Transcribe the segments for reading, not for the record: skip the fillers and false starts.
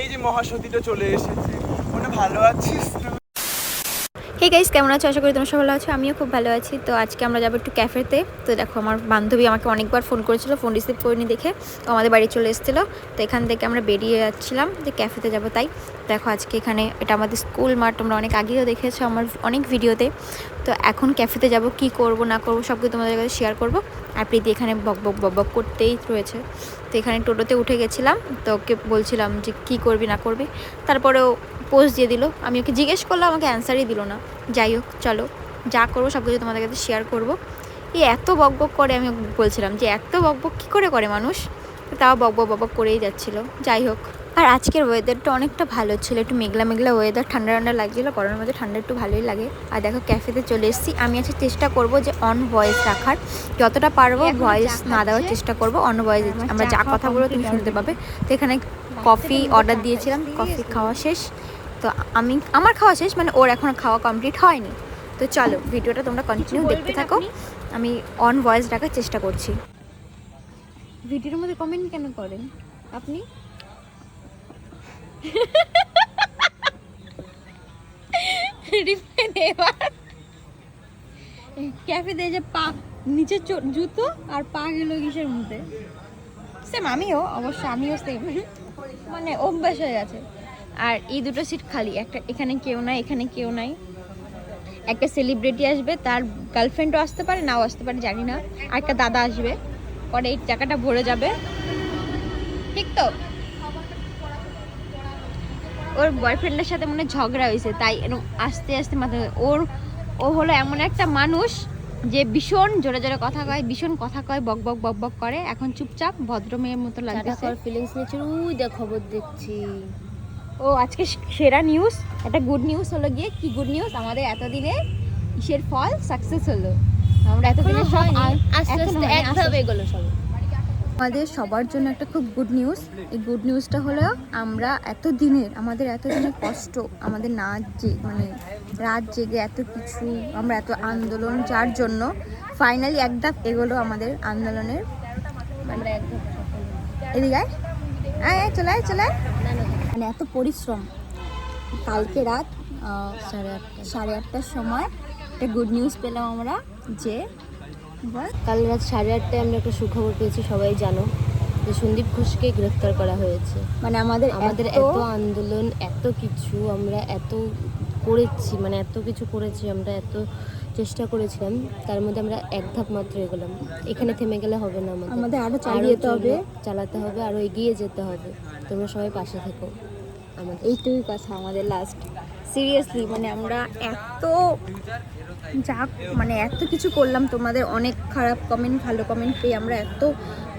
এই যে মহাসতীটা চলে এসেছে, মনে ভালো আছিস তুই? হে গাইস, কেমন আছো? আশা করি তোমরা সবাই ভালো আছো। আমিও খুব ভালো আছি। তো আজকে আমরা যাবো একটু ক্যাফেতে। তো দেখো, আমার বান্ধবী আমাকে অনেকবার ফোন করেছিল, ফোন রিসিভ করিনি দেখে তো আমাদের বাড়ি চলে এসেছিলো। তো এখান থেকে আমরা বেরিয়ে যাচ্ছিলাম যে ক্যাফেতে যাবো। তাই দেখো, আজকে এখানে এটা আমাদের স্কুল মাঠ, তোমরা অনেক আগেও দেখেছো আমার অনেক ভিডিওতে। তো এখন ক্যাফেতে যাব, কি করব না করব সব কিছু তোমাদের কাছে শেয়ার করব। আর প্রীতি এখানে বক বক বক বক করতেই রয়েছে। তো এখানে টোটোতে উঠে গেছিলাম, তো ওকে বলছিলাম যে কী করবি না করবি, তারপরেও পোস্ট দিয়ে দিল। আমি ওকে জিজ্ঞেস করলাম, আমাকে অ্যান্সারই দিল না। যাই হোক, চলো যা করবো সব কিছু তোমাদের কাছে শেয়ার করবো। এত বক বক করে, আমি বলছিলাম যে এত বক বক কী করে মানুষ, তাও বক বক বক করেই যাচ্ছিলো। যাই হোক, আর আজকের ওয়েদারটা অনেকটা ভালো ছিল, একটু মেঘলা মেঘলা ওয়েদার, ঠান্ডা ঠান্ডা লাগছিলো। গরমের মধ্যে ঠান্ডা একটু ভালোই লাগে। আর দেখো, ক্যাফেতে চলে এসেছি। আমি আজকে চেষ্টা করব যে অন ভয়েস রাখার, যতটা পারবো ভয়েস না দেওয়ার চেষ্টা করব। অন ভয়েস আমরা যা কথা বলবো তুমি শুনতে পাবে। তো এখানে কফি অর্ডার দিয়েছিলাম, কফি খাওয়া শেষ। তো আমার খাওয়া শেষ, মানে ওর এখনও খাওয়া কমপ্লিট হয়নি। তো চলো ভিডিওটা তোমরা কন্টিনিউ দেখতে থাকো। আমি অন ভয়েস রাখার চেষ্টা করছি। ভিডিওর মধ্যে কমেন্ট কেন করেন আপনি? ক্যাফেতে যে পা নিচে জুতো আর পা গেল কিসের মধ্যে, সেম আমিও সেম, মানে অভ্যাস হয়ে গেছে। আর এই দুটো সিট খালি, একটা এখানে কেউ নাই, এখানে কেউ নাই। একটা সেলিব্রিটি আসবে, তার গার্লফ্রেন্ডও আসতে পারে, নাও আসতে পারে, জানি না। আর একটা দাদা আসবে, পরে এই টাকাটা ভরে যাবে, ঠিক তো? ওর বয়ফ্রেন্ডের সাথে মনে ঝগড়া হয়েছে, তাই এরকম আস্তে আস্তে মাথায় ও হলো এমন একটা মানুষ যে ভীষণ জোরে জোরে কথা কয়, ভীষণ কথা কয়, বক বক বক বক করে। এখন চুপচাপ ভদ্র মেয়ের মতো লাগছে। ফিলিংস নিচ্ছে, ওই দেখ খবর দেখছি। ও আজকে সেরা নিউজ, একটা গুড নিউজ হলো গিয়ে। কি গুড নিউজ? আমাদের এতদিনে ইসের ফল সাকসেস হলো। আমরা এতদিনে সব আস্তে আস্তে একভাবে এগুলো সব আমাদের সবার জন্য একটা খুব গুড নিউজ। এই গুড নিউজটা হলো, আমরা আমাদের এতদিনের কষ্ট, আমাদের না মানে রাত জেগে এত কিছু, আমরা এত আন্দোলন, যার জন্য ফাইনালি এক ধাপ এগোলো আমাদের আন্দোলনের। আমরা একদম এদিকে চলে মানে এত পরিশ্রম। কালকে রাত 8:30টার সময় একটা গুড নিউজ পেলাম আমরা, যে কাল রাত 8:30টায় আমরা একটা সুখবর পেয়েছি। সবাই জানো যে সন্দীপ ঘোষকে গ্রেফতার করা হয়েছে। মানে আমাদের এত আন্দোলন, এত কিছু আমরা এত করেছি, মানে এত কিছু করেছি, আমরা এত চেষ্টা করেছিলাম, তার মধ্যে আমরা এক ধাপ মাত্র এগোলাম। এখানে থেমে গেলে হবে না, আমাদের আরো চালাতে হবে, আরো এগিয়ে যেতে হবে। তোমরা সবাই পাশে থেকো আমাদের। এইটুকুই কথা আমাদের লাস্ট। সিরিয়াসলি মানে আমরা এত কিছু করলাম, তোমাদের অনেক খারাপ কমেন্ট, ভালো কমেন্ট পেয়ে আমরা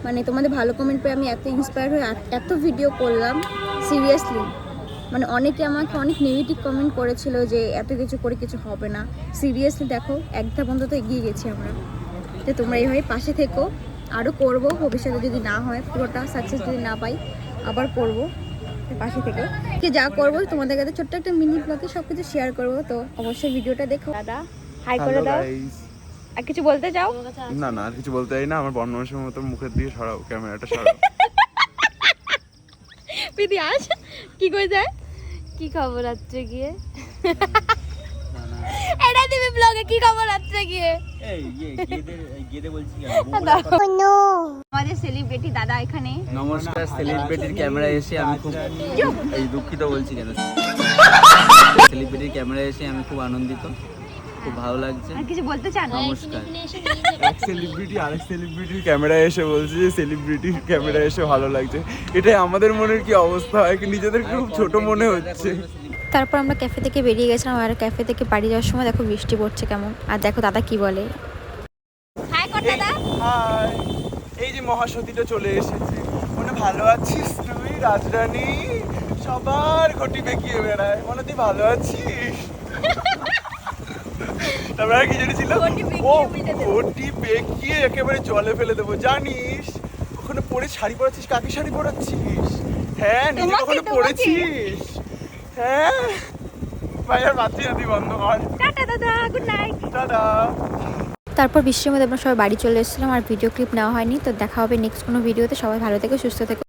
মানে তোমাদের ভালো কমেন্ট পেয়ে আমি এত ইন্সপায়ার হয়ে এত ভিডিও করলাম। সিরিয়াসলি মানে অনেকে আমাকে অনেক নেগেটিভ কমেন্ট করেছিল যে এত কিছু করে কিছু হবে না। সিরিয়াসলি দেখো, এক ধাপ অন্তত এগিয়ে গেছি আমরা। যে তোমরা এইভাবে পাশে থেকো, আরও করবো ভবিষ্যতে, যদি না হয় পুরোটা সাকসেস যদি না পাই আবার করবো। পাশে থেকে যা করবো তোমাদের কাছে ছোট্ট একটা মিনি ব্লগে সবকিছু শেয়ার করবো। তো অবশ্যই ভিডিওটা দেখো। দাদা হাই করে দাও। আর কিছু বলতে চাও? না আর কিছু বলতে চাই না। আমার বর্ণ মানুষের মতো মুখের দিকে সরাও, ক্যামেরাটা সরাও। প্রীতি আজ কি কই যায়? কি খবর রাত্রে গিয়ে? এটা দিবি ব্লগে, কি খবর রাত্রে গিয়ে? আমাদের সেলিব্রিটি দাদা এখানে। নমস্কার। সেলিব্রিটির ক্যামেরায় এসে আমি খুব দুঃখিত বলছি কেন, সেলিব্রিটির ক্যামেরায় এসে আমি খুব আনন্দিত, খুব ভালো লাগছে। আর কিছু বলতে চান? নমস্কার। এক সেলিব্রিটি আরেক সেলিব্রিটির ক্যামেরায় এসে বলছে যে সেলিব্রিটির ক্যামেরায় এসে ভালো লাগছে। এটাই আমাদের মনের কি অবস্থা হয়, কি নিজেদের খুব ছোট মনে হচ্ছে। তারপর আমরা ক্যাফে থেকে বেরিয়ে গেছিলাম, আর ক্যাফে থেকে বাড়ি যাওয়ার সময় দেখো বৃষ্টি পড়ছে কেমন। আর দেখো দাদা কি বলে। হাই কর দাদা। হাই। এই যে মহাসতীটা চলে এসেছে, মনে ভালো আছিস তুই রাজরানী? সবার ঘটি বেঁকিয়ে বেড়ায়, মনে তুই ভালো আছিস? তারপরে আর কি জেনেছিল, ও ঘটি বেঁকিয়ে একেবারে জলে ফেলে দেবো, জানিস? ওখানে পরে শাড়ি পরাচ্ছিস, কাকে শাড়ি পরাচ্ছিস? হ্যাঁ, নিজে কখনো পরেছিস? হ্যাঁ ভাই, আর পাচ্ছি না, তুই বন্ধ কর। টাটা দাদা, গুড নাইট। টাটা। তারপর বৃষ্টির মধ্যে আমরা সবাই বাড়ি চলে এসেছিলাম, আর ভিডিও ক্লিপ নেওয়া হয়নি। তো দেখা হবে নেক্সট কোনো ভিডিওতে। সবাই ভালো থেকো, সুস্থ থেকো।